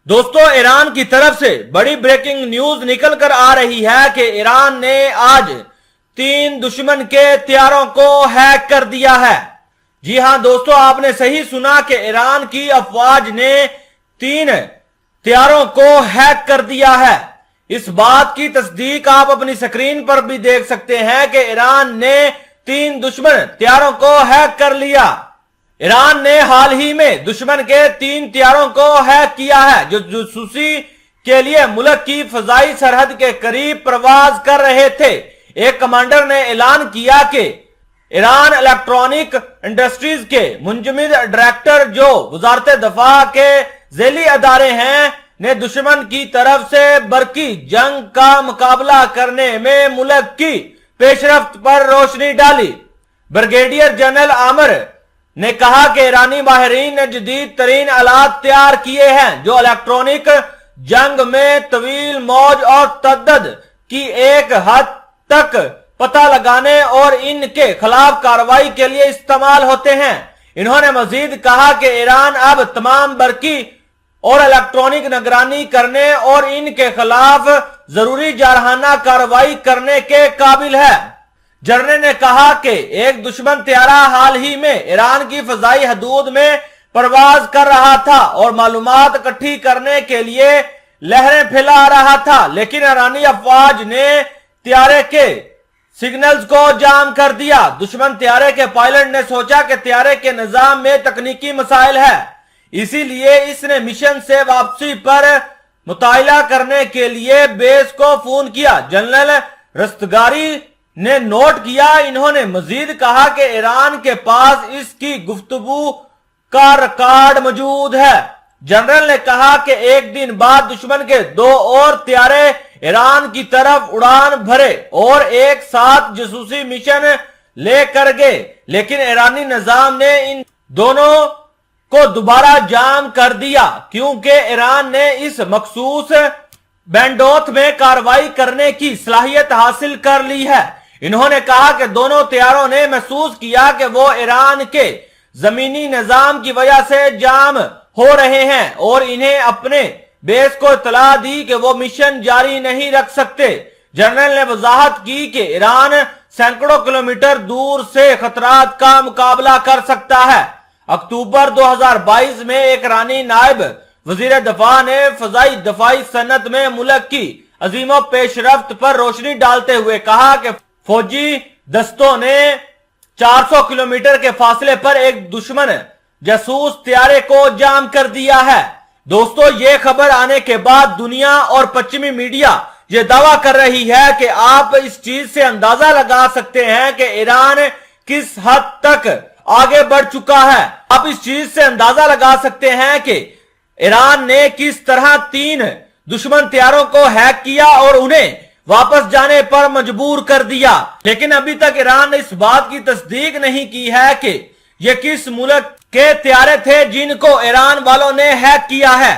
دوستو ایران کی طرف سے بڑی بریکنگ نیوز نکل کر آ رہی ہے کہ ایران نے آج 3 دشمن کے طیاروں کو ہیک کر دیا ہے۔ جی ہاں دوستو، آپ نے صحیح سنا کہ ایران کی افواج نے 3 طیاروں کو ہیک کر دیا ہے۔ اس بات کی تصدیق آپ اپنی سکرین پر بھی دیکھ سکتے ہیں کہ ایران نے 3 دشمن طیاروں کو ہیک کر لیا۔ ایران نے حال ہی میں دشمن کے 3 طیاروں کو ہیک کیا ہے جو جاسوسی کے لیے ملک کی فضائی سرحد کے قریب پرواز کر رہے تھے۔ ایک کمانڈر نے اعلان کیا کہ ایران الیکٹرانک انڈسٹریز کے منجمد ڈائریکٹر جو وزارت دفاع کے ذیلی ادارے ہیں نے دشمن کی طرف سے برقی جنگ کا مقابلہ کرنے میں ملک کی پیش رفت پر روشنی ڈالی۔ بریگیڈیئر جنرل عامر نے کہا کہ ایرانی ماہرین نے جدید ترین آلات تیار کیے ہیں جو الیکٹرانک جنگ میں طویل موج اور تعدد کی ایک حد تک پتہ لگانے اور ان کے خلاف کارروائی کے لیے استعمال ہوتے ہیں۔ انہوں نے مزید کہا کہ ایران اب تمام برقی اور الیکٹرانک نگرانی کرنے اور ان کے خلاف ضروری جارحانہ کارروائی کرنے کے قابل ہے۔ جنرل نے کہا کہ ایک دشمن طیارہ حال ہی میں ایران کی فضائی حدود میں پرواز کر رہا تھا اور معلومات اکٹھی کرنے کے لیے لہریں پھیلا رہا تھا، لیکن ایرانی افواج نے طیارے کے سگنلز کو جام کر دیا۔ دشمن طیارے کے پائلٹ نے سوچا کہ طیارے کے نظام میں تکنیکی مسائل ہے، اسی لیے اس نے مشن سے واپسی پر مطالعہ کرنے کے لیے بیس کو فون کیا۔ جنرل رستگاری نے نوٹ کیا۔ انہوں نے مزید کہا کہ ایران کے پاس اس کی گفتگو کا ریکارڈ موجود ہے۔ جنرل نے کہا کہ ایک دن بعد دشمن کے 2 اور طیارے ایران کی طرف اڑان بھرے اور ایک ساتھ جاسوسی مشن لے کر گئے، لیکن ایرانی نظام نے ان دونوں کو دوبارہ جام کر دیا کیونکہ ایران نے اس مخصوص بینڈوت میں کارروائی کرنے کی صلاحیت حاصل کر لی ہے۔ انہوں نے کہا کہ دونوں طیاروں نے محسوس کیا کہ وہ ایران کے زمینی نظام کی وجہ سے جام ہو رہے ہیں اور انہیں اپنے بیس کو اطلاع دی کہ وہ مشن جاری نہیں رکھ سکتے۔ جنرل نے وضاحت کی کہ ایران سینکڑوں کلومیٹر دور سے خطرات کا مقابلہ کر سکتا ہے۔ اکتوبر 2022 میں ایک ایرانی نائب وزیر دفاع نے فضائی دفاعی صنعت میں ملک کی عظیم و پیش رفت پر روشنی ڈالتے ہوئے کہا کہ فوجی دستوں نے 400 کلومیٹر کے فاصلے پر ایک دشمن جاسوس طیارے کو جام کر دیا ہے۔ دوستو، یہ خبر آنے کے بعد دنیا اور پچھمی میڈیا یہ دعویٰ کر رہی ہے کہ آپ اس چیز سے اندازہ لگا سکتے ہیں کہ ایران کس حد تک آگے بڑھ چکا ہے۔ آپ اس چیز سے اندازہ لگا سکتے ہیں کہ ایران نے کس طرح 3 دشمن طیاروں کو ہیک کیا اور انہیں واپس جانے پر مجبور کر دیا، لیکن ابھی تک ایران نے اس بات کی تصدیق نہیں کی ہے کہ یہ کس ملک کے طیارے تھے جن کو ایران والوں نے ہیک کیا ہے۔